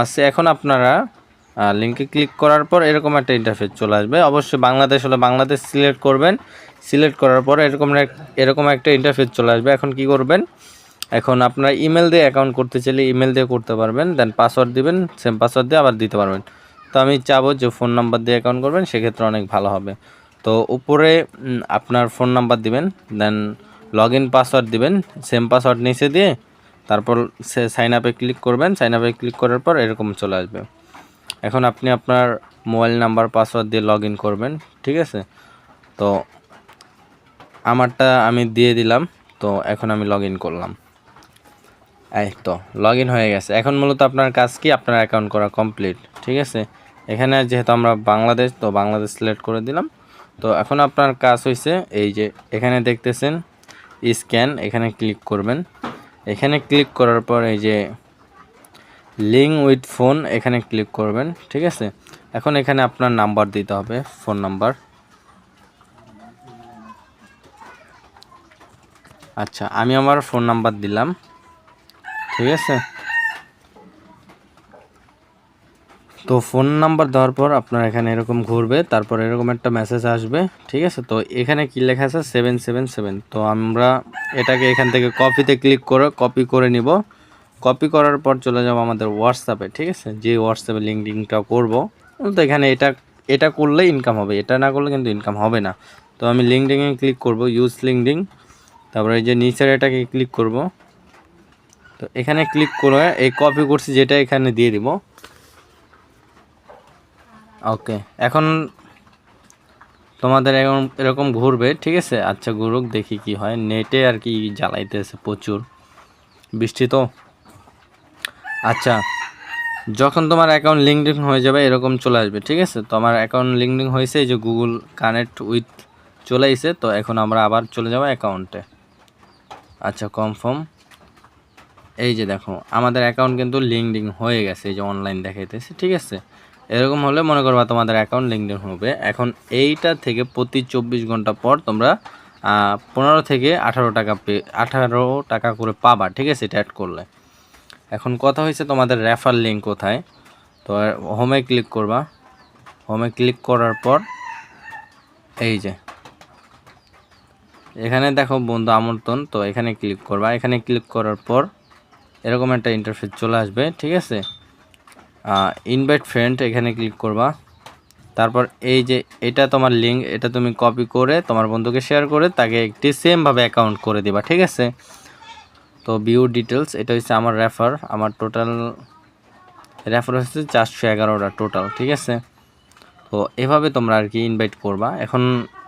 আছে। এখন আপনারা লিঙ্কে ক্লিক করার পর এরকম একটা ইন্টারফেস চলে আসবে। অবশ্যই বাংলাদেশ হলে বাংলাদেশ সিলেক্ট করবেন। সিলেক্ট করার পর এরকম একটা ইন্টারফেস চলে আসবে। এখন কি করবেন, এখন আপনার ইমেল দিয়ে অ্যাকাউন্ট করতে চাইলে ইমেল দিয়ে করতে পারবেন, দেন পাসওয়ার্ড দিবেন, সেম পাসওয়ার্ড দিয়ে আবার দিতে পারবেন। তো আমি চাবো যে ফোন নাম্বার দিয়ে অ্যাকাউন্ট করবেন, সেক্ষেত্রে অনেক ভালো হবে। তো উপরে আপনার ফোন নাম্বার দিবেন, দেন লগ ইন পাসওয়ার্ড দিবেন, সেম পাসওয়ার্ড নিচে দিয়ে তারপর সাইন আপে ক্লিক করবেন। সাইন আপে ক্লিক করার পর এরকম চলে আসবে। এখন আপনি আপনার মোবাইল নাম্বার পাসওয়ার্ড দিয়ে লগ ইন করবেন, ঠিক আছে। তো আমারটা আমি দিয়ে দিলাম। তো এখন আমি লগ ইন করলাম। এই তো লগ ইন হয়ে গেছে। এখন মূলত আপনার কাজ কি, আপনার অ্যাকাউন্ট করা কমপ্লিট, ঠিক আছে। এখানে যেহেতু আমরা বাংলাদেশ, তো বাংলাদেশ সিলেক্ট করে দিলাম। তো এখন আপনার কাজ হয়েছে এই যে এখানে দেখতেছেন স্ক্যান, এখানে ক্লিক করবেন। এখানে ক্লিক করার পর এই যে লিঙ্ক উইথ ফোন, এখানে ক্লিক করবেন, ঠিক আছে। এখন এখানে আপনার নাম্বার দিতে হবে, ফোন নাম্বার। আচ্ছা, আমি আমার ফোন নাম্বার দিলাম, ঠিক আছে। তো ফোন নাম্বার দেওয়ার পর আপনার এখানে এরকম ঘুরবে, তারপর এরকম একটা মেসেজ আসবে, ঠিক আছে। তো এখানে কি লেখা আছে 777। তো আমরা এটাকে এখান থেকে কপিতে ক্লিক করে কপি করে নিব। কপি করার পর চলে যাব আমাদের হোয়াটসঅ্যাপে, ঠিক আছে। যে হোয়াটসঅ্যাপে লিঙ্কডিনটা করব, তো এখানে এটা করলে ইনকাম হবে, এটা না করলে কিন্তু ইনকাম হবে না। তো আমি লিঙ্কডিনে ক্লিক করব, ইউজ লিঙ্কডিন। তারপরে এই যে নিচের এটাকে ক্লিক করব। তো এখানে ক্লিক করে এই কপি করছি যেটা এখানে দিয়ে দিব। ওকে, এখন তোমাদের এরকম ঘুরবে, ঠিক আছে। আচ্ছা ঘুরুক, দেখি কি হয়। নেটে আর কি জ্বালাইতেছে প্রচুর, বৃষ্টি তো। আচ্ছা, যখন তোমার অ্যাকাউন্ট লিঙ্কডিন হয়ে যাবে এরকম চলে আসবে, ঠিক আছে। তো আমার অ্যাকাউন্ট লিঙ্কডিন হয়েছে, এই যে গুগল কানেক্ট উইথ চলে এসেছে। তো এখন আমরা আবার চলে যাব অ্যাকাউন্টে। আচ্ছা কনফার্ম। এই যে দেখো আমাদের অ্যাকাউন্ট কিন্তু লিঙ্কডিন হয়ে গেছে, এই যে অনলাইন দেখাইতেছে, ঠিক আছে। এরকম হলে মনে করবা তোমাদের অ্যাকাউন্ট লিঙ্কডিন হবে। এখন এইটা থেকে প্রতি 24 ঘন্টা পর তোমরা 15 থেকে 18 টাকা করে পাবা, ঠিক আছে, এটা অ্যাড করলে। এখন কথা হয়েছে তোমাদের রেফার লিঙ্ক কোথায়। তো হোমে ক্লিক করবা। হোমে ক্লিক করার পর এই যে এখানে দেখো বন্ধু আমন্ত্রণ, তো এখানে ক্লিক করবা। এখানে ক্লিক করার পর এরকম একটা ইন্টারফেস চলে আসবে, ঠিক আছে। ইনভাইট ফ্রেন্ড, এখানে ক্লিক করবা। তারপর এই যে এটা তোমার লিঙ্ক, এটা তুমি কপি করে তোমার বন্ধুকে শেয়ার করে তাকে একটি সেমভাবে অ্যাকাউন্ট করে দিবা, ঠিক আছে। তো ভিউ ডিটেলস, এটা হচ্ছে আমার রেফার, আমার টোটাল রেফার হচ্ছে 411টা টোটাল, ঠিক আছে। তো এভাবে তোমরা আর কি ইনভাইট করবা। এখন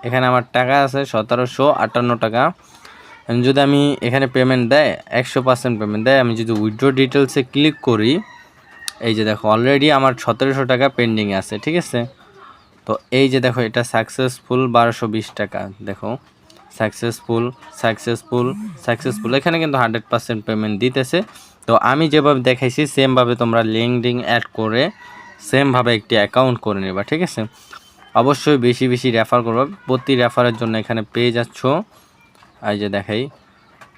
এখানে আমার টাকা আছে 1758 টাকা। যদি আমি এখানে পেমেন্ট দেয় 100% পেমেন্ট দেয়, আমি যদি উইথড্র ডিটেলসে ক্লিক করি, এই যে দেখো অলরেডি আমার 1700 টাকা পেন্ডিং আছে, ঠিক আছে। তো এই যে দেখো এটা সাকসেসফুল 1220 টাকা, দেখো সাকসেসফুল এখানে কিন্তু 100% পেমেন্ট দিতেছে। তো আমি যেভাবে দেখাইছি সেমভাবে তোমরা লিঙ্কডিন অ্যাড করে সেমভাবে একটি অ্যাকাউন্ট করে নেবা, ঠিক আছে। অবশ্যই বেশি বেশি রেফার করবা। প্রতি রেফারের জন্য এখানে পেয়ে যাচ্ছ, এই যে দেখাই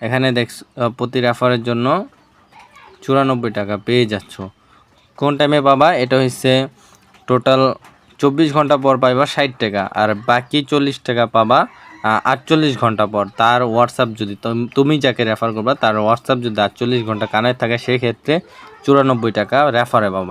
এখানে প্রতি রেফারের জন্য 94 টাকা পেয়ে যাচ্ছ। কোন টাইমে পাবা, এটা হচ্ছে টোটাল 24 ঘন্টা পর পাইবা 60 টাকা, আর বাকি 40 টাকা পাবা 48 ঘন্টা পর। তার হোয়াটসঅ্যাপ যদি তুমি যাকে রেফার করবা তার হোয়াটসঅ্যাপ যদি 48 ঘন্টা কানেক্ট থাকে, সেক্ষেত্রে 94 টাকা রেফারে পাবা।